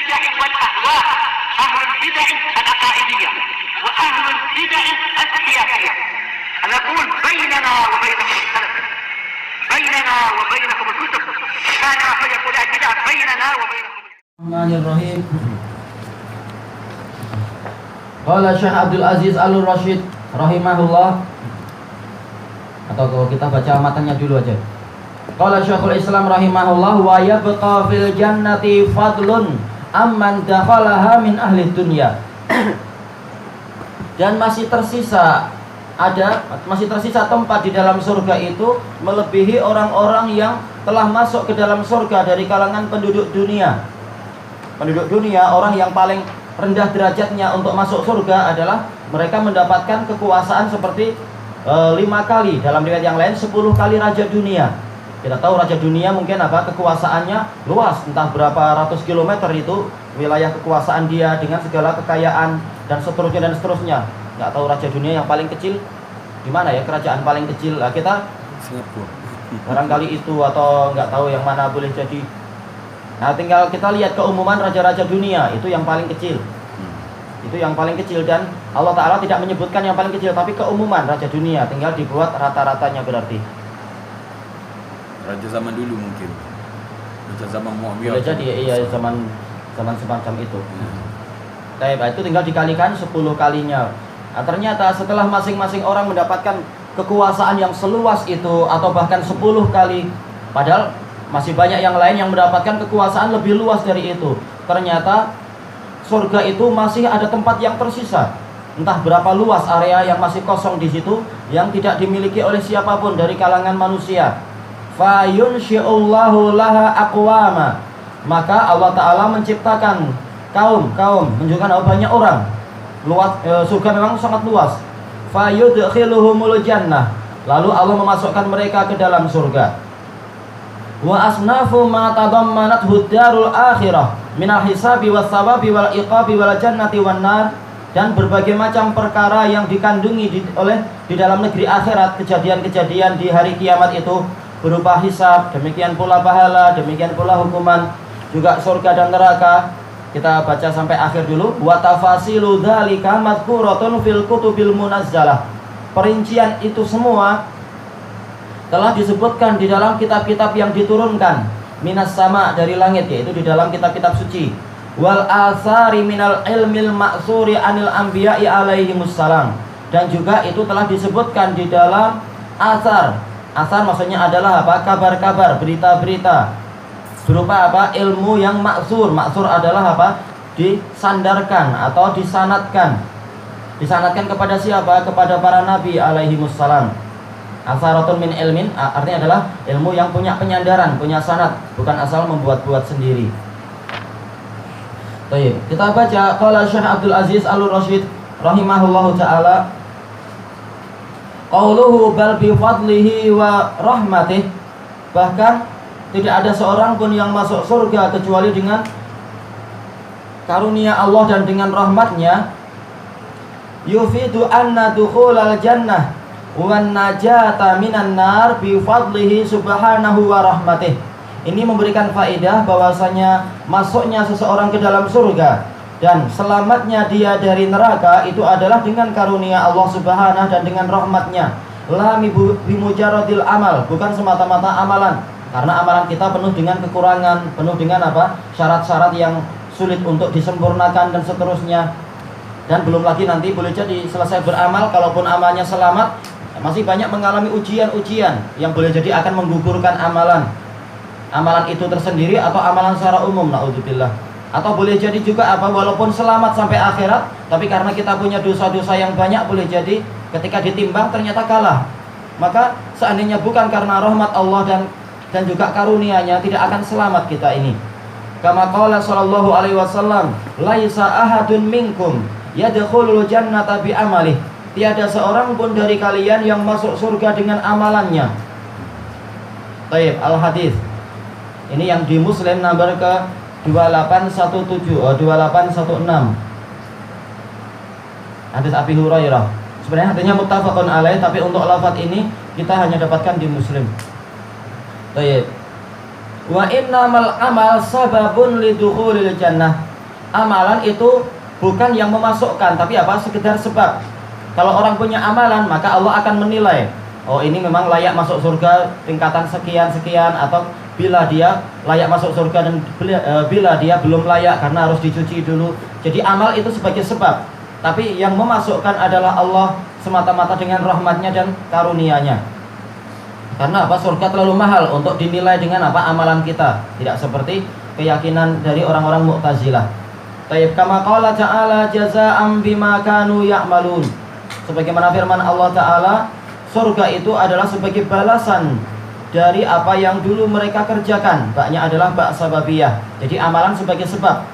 البدع والأهواء، أهل البدع العقائدية وأهل البدع السياسية. نقول بيننا وبينكم السلف، بيننا وبينكم الكتب، كان فيقول البدع بيننا وبينكم. Bismillahirrahmanirrahim. Qala Syekh Abdul Aziz Al-Rasyid rahimahullah. Atau kalau kita baca matanya dulu aja. Qala Syekhul Islam rahimahullah wa yabqa fil jannati fadlun amman dakhalaha min ahli dunya. Dan masih tersisa tempat di dalam surga itu melebihi orang-orang yang telah masuk ke dalam surga dari kalangan penduduk dunia. Penduduk dunia, orang yang paling rendah derajatnya untuk masuk surga adalah mereka mendapatkan kekuasaan seperti 5 kali, dalam riwayat yang lain 10 kali raja dunia. Kita tahu raja dunia mungkin kekuasaannya luas, entah berapa ratus kilometer itu wilayah kekuasaan dia dengan segala kekayaan dan seterusnya. Nggak tahu raja dunia yang paling kecil di mana ya, kerajaan paling kecil. Nah, kita Singapura barangkali itu, atau nggak tahu yang mana boleh jadi. Nah, tinggal kita lihat keumuman raja-raja dunia, itu yang paling kecil. Itu yang paling kecil, dan Allah Ta'ala tidak menyebutkan yang paling kecil, tapi keumuman raja dunia, tinggal dibuat rata-ratanya berarti. Raja zaman dulu mungkin. Raja zaman Muawiyah. Boleh jadi, iya, zaman semacam itu. Nah, itu tinggal dikalikan 10 kalinya. Nah, ternyata setelah masing-masing orang mendapatkan kekuasaan yang seluas itu, atau bahkan 10 kali, padahal masih banyak yang lain yang mendapatkan kekuasaan lebih luas dari itu. Ternyata surga itu masih ada tempat yang tersisa. Entah berapa luas area yang masih kosong di situ, yang tidak dimiliki oleh siapapun dari kalangan manusia. Fayunsyi'ullahu laha aqwama. Maka Allah Ta'ala menciptakan kaum, menunjukkan banyak orang. Luas, surga memang sangat luas. Fayudkhiluhumul jannah. Lalu Allah memasukkan mereka ke dalam surga. Wa asnafu ma tadammanathu darul akhirah minal hisabi was sawabi wal iqabi wal jannati wan nar, dan berbagai macam perkara yang dikandungi di dalam negeri akhirat, kejadian-kejadian di hari kiamat itu berupa hisab, demikian pula pahala, demikian pula hukuman, juga surga dan neraka. Kita baca sampai akhir dulu. Wa tafasilu dzalika madhkuratun fil kutubil munazzalah. Perincian itu semua telah disebutkan di dalam kitab-kitab yang diturunkan minas sama, dari langit, yaitu di dalam kitab-kitab suci. Wal athari minal ilmil ma'suri anil anbiya'i alaihimussalam. Dan juga itu telah disebutkan di dalam athar. Athar maksudnya adalah kabar-kabar, berita-berita berupa ilmu yang maksur. Maksur adalah disandarkan atau disanadkan. Disanadkan kepada siapa? Kepada para nabi alaihimussalam. Asaratun min ilmin artinya adalah ilmu yang punya penyandaran, punya sanad, bukan asal membuat-buat sendiri. Baik, kita baca qala Syekh Abdul Aziz Al-Rasyid rahimahullahu taala, qauluhu bal bi fadlihi wa rahmatih. Bahkan tidak ada seorang pun yang masuk surga kecuali dengan karunia Allah dan dengan rahmatnya. Yufidu anna dukhulal jannah wan najata minan nar bi fadlihi subhanahu wa rahmatih. Ini memberikan faedah bahwasanya masuknya seseorang ke dalam surga dan selamatnya dia dari neraka itu adalah dengan karunia Allah Subhanahu dan dengan rahmatnya. La bimujaradil amal, bukan semata-mata amalan, karena amalan kita penuh dengan kekurangan, penuh dengan syarat-syarat yang sulit untuk disempurnakan dan seterusnya. Dan belum lagi nanti boleh jadi selesai beramal, kalaupun amalnya selamat, masih banyak mengalami ujian-ujian yang boleh jadi akan menggugurkan amalan itu tersendiri atau amalan secara umum, naudzubillah. Atau boleh jadi juga walaupun selamat sampai akhirat, tapi karena kita punya dosa-dosa yang banyak, boleh jadi ketika ditimbang ternyata kalah. Maka seandainya bukan karena rahmat Allah dan juga karunia-Nya, tidak akan selamat kita ini. Kama qala sallallahu alaihi wasallam, laisa ahadun minkum yadkhulul jannata bi amalih. Tiada seorang pun dari kalian yang masuk surga dengan amalannya. Taib, al-hadis. Ini yang di Muslim nomor ke 2816. Hadis Abi Hurairah. Sebenarnya hadisnya muttafaqun alaih, tapi untuk lafaz ini kita hanya dapatkan di Muslim. Taib. Wa innamal amal sababun lidukhulil jannah. amalan itu bukan yang memasukkan, tapi apa? Sekedar sebab. Kalau orang punya amalan, maka Allah akan menilai, oh ini memang layak masuk surga tingkatan sekian-sekian, atau bila dia layak masuk surga dan bila dia belum layak karena harus dicuci dulu. Jadi amal itu sebagai sebab, tapi yang memasukkan adalah Allah semata-mata dengan rahmatnya dan karunia-Nya. Karena apa? Surga terlalu mahal untuk dinilai dengan apa? Amalan kita. Tidak seperti keyakinan dari orang-orang Mu'tazilah. Tayyib, kama qala ta'ala jazaa'an bima kanu ya'malun. Sebagaimana firman Allah Ta'ala, surga itu adalah sebagai balasan dari apa yang dulu mereka kerjakan. Baknya adalah bak sababiyah. Jadi amalan sebagai sebab.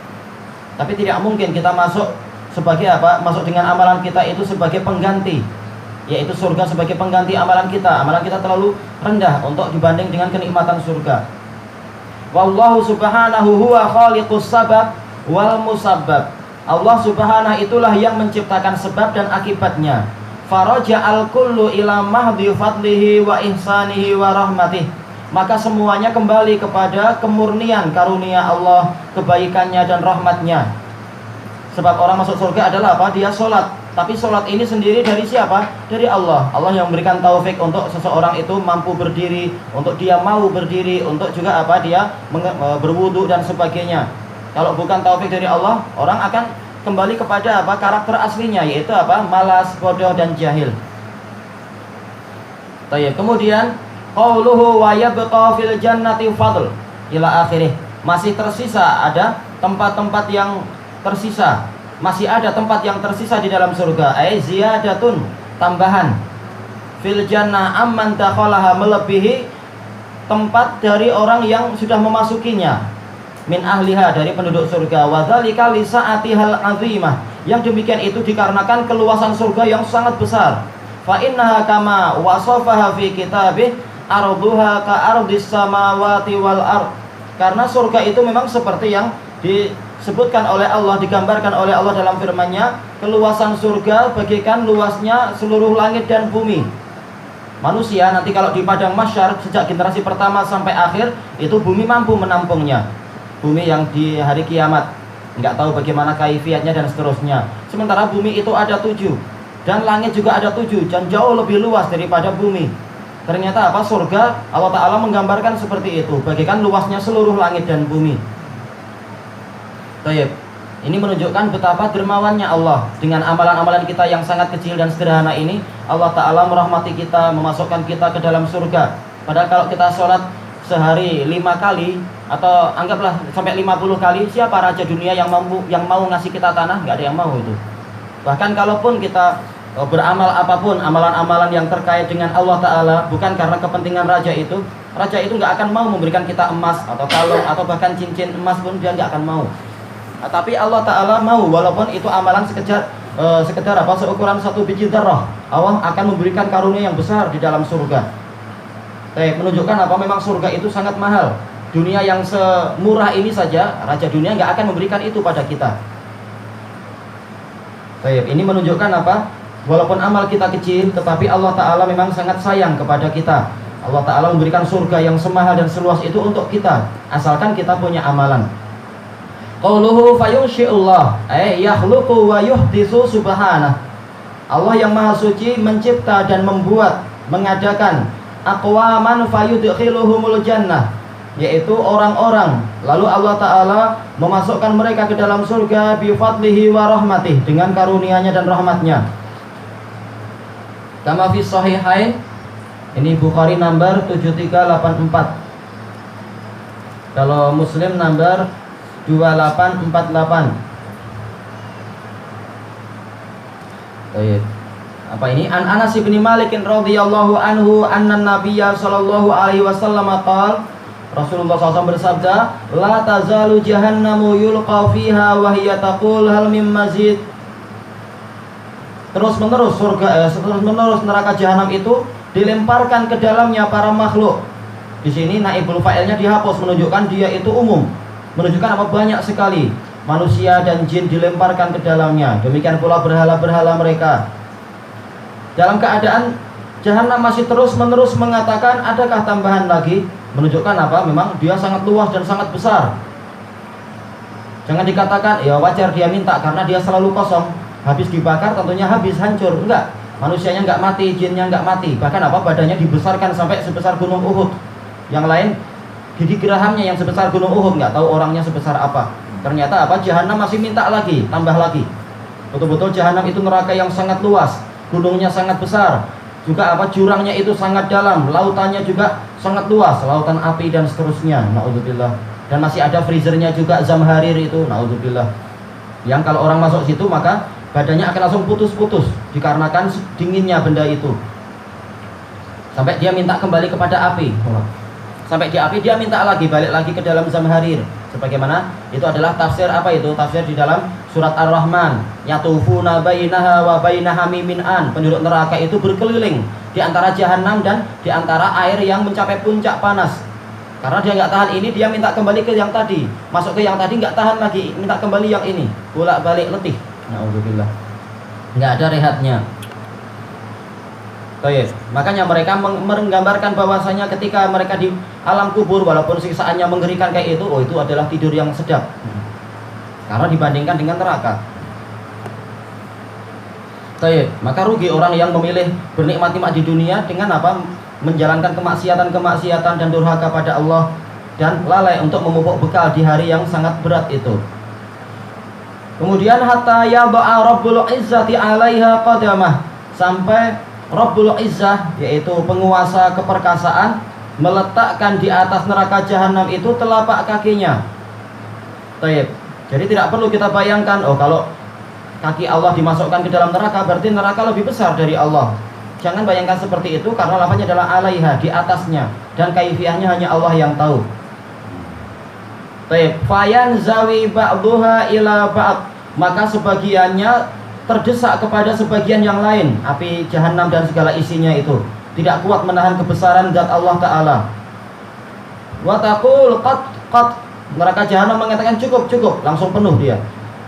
Tapi tidak mungkin kita masuk sebagai apa? Masuk dengan amalan kita itu sebagai pengganti, yaitu surga sebagai pengganti amalan kita. Amalan kita terlalu rendah untuk dibanding dengan kenikmatan surga. Wallahu subhanahu huwa khaliqus sabab wal musabbab. Allah subhanahu itulah yang menciptakan sebab dan akibatnya. Faraja al-kullu ila mahdi fadlihi wa ihsanihi wa rahmatih. Maka semuanya kembali kepada kemurnian karunia Allah, kebaikannya dan rahmatnya. Sebab orang masuk surga adalah apa? Dia sholat. Tapi sholat ini sendiri dari siapa? Dari Allah. Allah yang memberikan taufik untuk seseorang itu mampu berdiri, untuk dia mau berdiri, untuk juga apa? Dia berwudu dan sebagainya. Kalau bukan taufik dari Allah, orang akan kembali kepada apa? Karakter aslinya, yaitu apa? Malas, bodoh dan jahil. Baik, kemudian qauluhu wa yabqa fil jannati fadl ila akhirih. Masih tersisa ada tempat-tempat yang tersisa. Masih ada tempat yang tersisa di dalam surga. Ai ziyadatun, tambahan. Fil jannah amman dakhalaha, melebihi tempat dari orang yang sudah memasukinya. Min ahliha, dari penduduk surga. Wa dzalika li sa'atihal 'azimah. Yang demikian itu dikarenakan keluasan surga yang sangat besar. Fa innaha kama wasafaha fi kitabih arduha ka ardis samawati wal ard. Karena surga itu memang seperti yang disebutkan oleh Allah, digambarkan oleh Allah dalam firman-Nya, keluasan surga bagaikan luasnya seluruh langit dan bumi. Manusia nanti kalau di padang mahsyar sejak generasi pertama sampai akhir itu bumi mampu menampungnya. Bumi yang di hari kiamat nggak tahu bagaimana kaifiatnya dan seterusnya. Sementara bumi itu ada 7 dan langit juga ada 7 dan jauh lebih luas daripada bumi. Ternyata apa? Surga Allah Ta'ala menggambarkan seperti itu, bagaikan luasnya seluruh langit dan bumi. Baik, ini menunjukkan betapa dermawannya Allah. Dengan amalan-amalan kita yang sangat kecil dan sederhana ini, Allah Ta'ala merahmati kita, memasukkan kita ke dalam surga. Padahal kalau kita sholat sehari 5 kali atau anggaplah sampai 50 kali, siapa raja dunia yang mau ngasih kita tanah? Nggak ada yang mau itu. Bahkan kalaupun kita beramal apapun, amalan-amalan yang terkait dengan Allah Ta'ala, bukan karena kepentingan raja itu nggak akan mau memberikan kita emas atau kalung atau bahkan cincin emas pun dia nggak akan mau. Tapi Allah Ta'ala mau, walaupun itu amalan sekedar apa? Seukuran 1 biji darah, Allah akan memberikan karunia yang besar di dalam surga. Menunjukkan apa? Memang surga itu sangat mahal. Dunia yang semurah ini saja, raja dunia nggak akan memberikan itu pada kita. Ini menunjukkan apa? Walaupun amal kita kecil, tetapi Allah Ta'ala memang sangat sayang kepada kita. Allah Ta'ala memberikan surga yang semahal dan seluas itu untuk kita, asalkan kita punya amalan. Qauluhu fayunshi'ullah, yakhluqu wa yuhdisu subhanah. Allah yang maha suci mencipta dan membuat, mengadakan aqwaman fayudkhiluhumul jannah, yaitu orang-orang, lalu Allah Ta'ala memasukkan mereka ke dalam surga bifadlihi wa rahmatih, dengan karunia-Nya dan rahmatnya. Kama fi sahihain, ini Bukhari number 7384, kalau Muslim number 2848. Baik. Apa ini? An Anas bin Malik radhiyallahu anhu anna Nabiyya sallallahu alaihi wasallam qala, Rasulullah SAW bersabda, la tazalu jahannamu yulqa fiha wa hiya taqul hal mim mazid. Terus-menerus terus-menerus neraka jahanam itu dilemparkan ke dalamnya para makhluk. Di sini naibul fa'ilnya dihapus, menunjukkan dia itu umum. Menunjukkan apa? Banyak sekali manusia dan jin dilemparkan ke dalamnya. Demikian pula berhala-berhala mereka. Dalam keadaan jahanam masih terus-menerus mengatakan, adakah tambahan lagi? Menunjukkan apa? Memang dia sangat luas dan sangat besar. Jangan dikatakan ya wajar dia minta karena dia selalu kosong. Habis dibakar tentunya habis, hancur. Enggak. Manusianya enggak mati, jinnya enggak mati. Bahkan apa, badannya dibesarkan sampai sebesar gunung Uhud. Yang lain gigi gerahamnya yang sebesar gunung Uhud, enggak tahu orangnya sebesar apa. Ternyata apa, jahanam masih minta lagi, tambah lagi. Betul-betul jahanam itu neraka yang sangat luas, gunungnya sangat besar. Juga apa, jurangnya itu sangat dalam, lautannya juga sangat luas, lautan api dan seterusnya. Naudzubillah. Dan masih ada freezernya juga, Zamharir itu, naudzubillah. Yang kalau orang masuk situ maka badannya akan langsung putus-putus dikarenakan dinginnya benda itu. Sampai dia minta kembali kepada api. Sampai di api dia minta lagi, balik lagi ke dalam Zamharir. Sebagaimana itu adalah tafsir apa itu? Tafsir di dalam surat Ar-Rahman. Yatufuna bainaha wa bainaha mimin an. Penduduk neraka itu berkeliling di antara jahanam dan di antara air yang mencapai puncak panas. Karena dia nggak tahan ini, dia minta kembali ke yang tadi. Masuk ke yang tadi nggak tahan lagi, minta kembali yang ini. Bolak-balik letih. Na'udzubillah. Nggak ada rehatnya. Baik. Makanya mereka menggambarkan bahwasanya ketika mereka di alam kubur, walaupun siksaannya mengerikan kayak itu, oh itu adalah tidur yang sedap. Karena dibandingkan dengan neraka. Baik. Maka rugi orang yang memilih bernikmat-nikmat di dunia dengan apa? Menjalankan kemaksiatan-kemaksiatan dan durhaka pada Allah, dan lalai untuk memupuk bekal di hari yang sangat berat itu. Kemudian hatta yaba'a Rabbul Izzati 'alaiha qadamah, sampai Rabbul Izzah yaitu penguasa keperkasaan meletakkan di atas neraka jahanam itu telapak kakinya. Baik. Jadi tidak perlu kita bayangkan, oh kalau kaki Allah dimasukkan ke dalam neraka berarti neraka lebih besar dari Allah. Jangan bayangkan seperti itu, karena lafaznya adalah 'alaiha, di atasnya, dan kaifiahnya hanya Allah yang tahu. Baik, fayan zawi ba'duha ila ba'd, maka sebagiannya terdesak kepada sebagian yang lain. Api jahanam dan segala isinya itu tidak kuat menahan kebesaran zat Allah Ta'ala. Wa taqul qad, neraka jahanam mengatakan cukup, langsung penuh dia.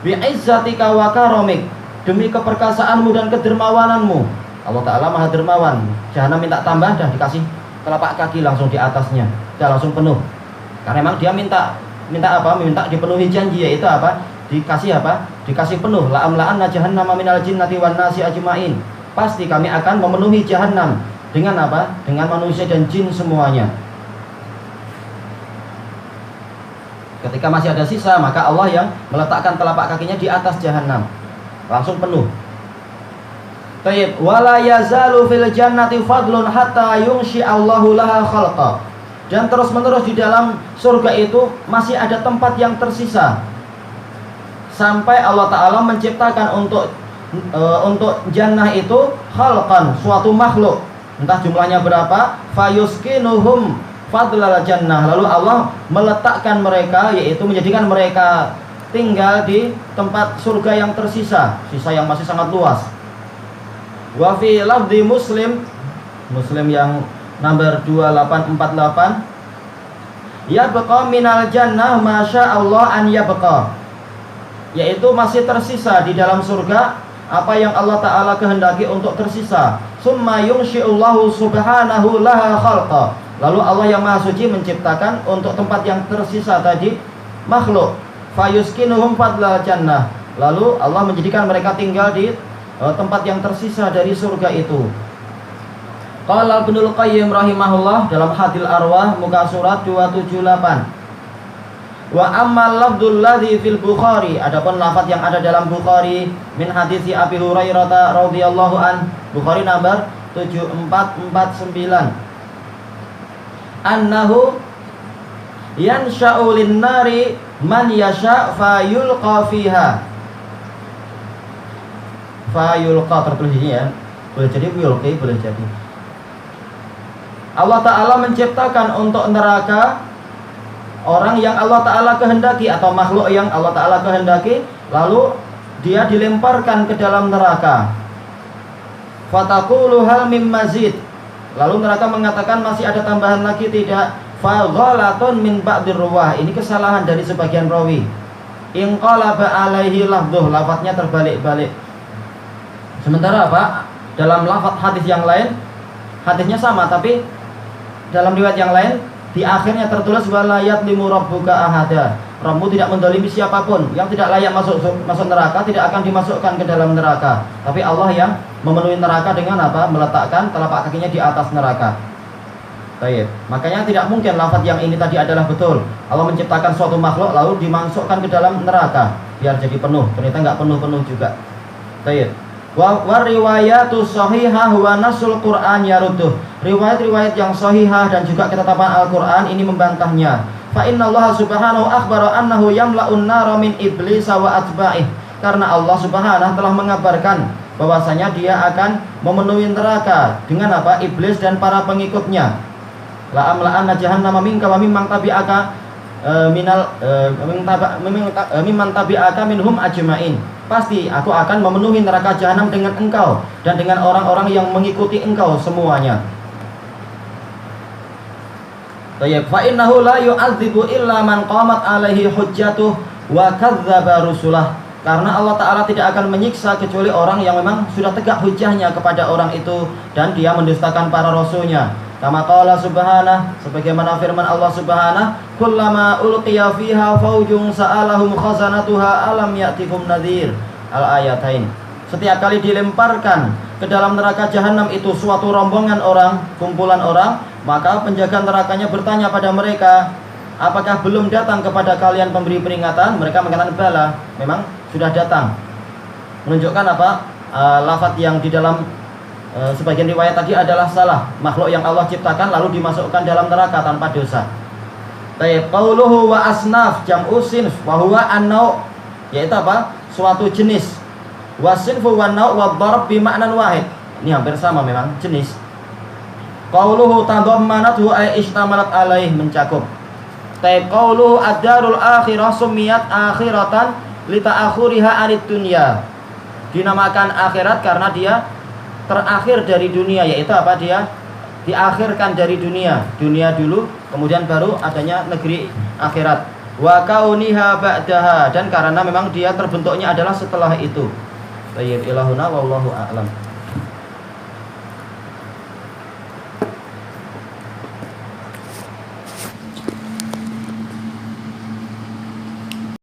Bi'izzatika wa karamik, demi keperkasaanmu dan kedermawananmu. Allah Ta'ala maha dermawan. Jahanam minta tambah, dah dikasih telapak kaki langsung di atasnya, dah langsung penuh. Karena memang dia minta apa? Minta dipenuhi janji, yaitu apa? Dikasih apa? Dikasih penuh. La'amla'anna jahannama minal jinnati wan nasi ajma'in. Pasti kami akan memenuhi jahanam dengan apa? Dengan manusia dan jin semuanya. Ketika masih ada sisa, maka Allah yang meletakkan telapak kakinya di atas jahanam, langsung penuh. Tayyib, wala yazalu fil jannati fadlun hatta yunshi Allahu laha khalqa. Dan terus-menerus di dalam surga itu masih ada tempat yang tersisa sampai Allah Ta'ala menciptakan untuk jannah itu khalqan, suatu makhluk, entah jumlahnya berapa, fayuskinuhum fadlal jannah. Lalu Allah meletakkan mereka, yaitu menjadikan mereka tinggal di tempat surga yang tersisa, sisa yang masih sangat luas. Wa fi lafzi Muslim yang nomor 2848, yabqa minal jannah masya Allah an yabqa, yaitu masih tersisa di dalam surga apa yang Allah Ta'ala kehendaki untuk tersisa. Summa yunshi'ullahu subhanahu laha khalqa, lalu Allah yang maha suci menciptakan untuk tempat yang tersisa tadi makhluk. Fayuskinuhum fadlal jannah, lalu Allah menjadikan mereka tinggal di tempat yang tersisa dari surga itu. Qala Ibnul Qayyim rahimahullah dalam Hadil Arwah muka surat 278. Wa ammal lafdzul ladzi fil Bukhari, adapun lafaz yang ada dalam Bukhari min hadis Abi Hurairah radhiyallahu an, Bukhari nomor 7449, annahu yansha'u lin-nari man yasha' fayulqa fiha. Fayulqa tertulis ini ya, boleh jadi yulqi, boleh jadi. Allah Ta'ala menciptakan untuk neraka orang yang Allah Ta'ala kehendaki atau makhluk yang Allah Ta'ala kehendaki, lalu dia dilemparkan ke dalam neraka. Fataqulu hal mim mazid, lalu neraka mengatakan masih ada tambahan lagi, tidak. Faghalatun min ba'dir ruwah, ini kesalahan dari sebagian rawi. Inqalaba alaihi lafdhuh, lafadznya terbalik-balik. Sementara apa? Dalam lafaz hadis yang lain, hadisnya sama, tapi dalam riwayat yang lain di akhirnya tertulis wala yadlimu rabbuka ahada, Rabbmu tidak mendolimi siapapun. Yang tidak layak masuk neraka tidak akan dimasukkan ke dalam neraka. Tapi Allah yang memenuhi neraka dengan apa? Meletakkan telapak kakinya di atas neraka. Baik. Makanya tidak mungkin lafaz yang ini tadi adalah betul. Allah menciptakan suatu makhluk lalu dimasukkan ke dalam neraka biar jadi penuh. Ternyata nggak penuh-penuh juga. Baik. Wa riwayatu sahihah wa nasul Qur'an yarudduh. Riwayat-riwayat yang sahihah dan juga ketetapan Al-Qur'an ini membantahnya. Fa innallaha subhanahu akhbara annahu yamla'un nara min iblis wa atba'ih. Karena Allah Subhanahu telah mengabarkan bahwasanya dia akan memenuhi neraka dengan apa? Iblis dan para pengikutnya. La amla'anna jahannama minka wa mimman tabi'aka mimman tabi'aka minhum ajma'in. Pasti aku akan memenuhi neraka jahanam dengan engkau dan dengan orang-orang yang mengikuti engkau semuanya. Tayyib, fa innahu la yu'adzibu illa man qamat alaihi hujjatuh wa kadzdzaba rusulah. Karena Allah Ta'ala tidak akan menyiksa kecuali orang yang memang sudah tegak hujahnya kepada orang itu dan dia mendustakan para rasulnya. Kama qala subhanahu, sebagaimana firman Allah Subhanahu, kullama ulqiya fiha faujun sa'alahum khazanatuha alam ya'tikum nadhir. Al-ayatain. Setiap kali dilemparkan ke dalam neraka jahanam itu suatu rombongan orang, kumpulan orang, maka penjaga nerakanya bertanya pada mereka, apakah belum datang kepada kalian pemberi peringatan? Mereka mengatakan bala, memang sudah datang. Menunjukkan apa? Lafaz yang di dalam sebagian riwayat tadi adalah salah. Makhluk yang Allah ciptakan lalu dimasukkan dalam neraka tanpa dosa. Tayyib, qauluhu wa asnaf jam'u sinf wa huwa an-nau', yaitu apa? Suatu jenis. Wa sinfu wa nau' wa dharb bi ma'nan wahid. Ini hampir sama memang jenis. Qauluhu tadammanathu ay ishtamalat alaih, mencakup. Tayyib, qauluhu ad-darul akhirah sumiyat akhiratan li ta'akhuriha anid dunya. Dinamakan akhirat karena dia terakhir dari dunia, yaitu apa? Dia diakhirkan dari dunia dulu, kemudian baru adanya negeri akhirat. Wa kauniha ba'daha, dan karena memang dia terbentuknya adalah setelah itu. Tayyib, ilahuna wallahu a'lam.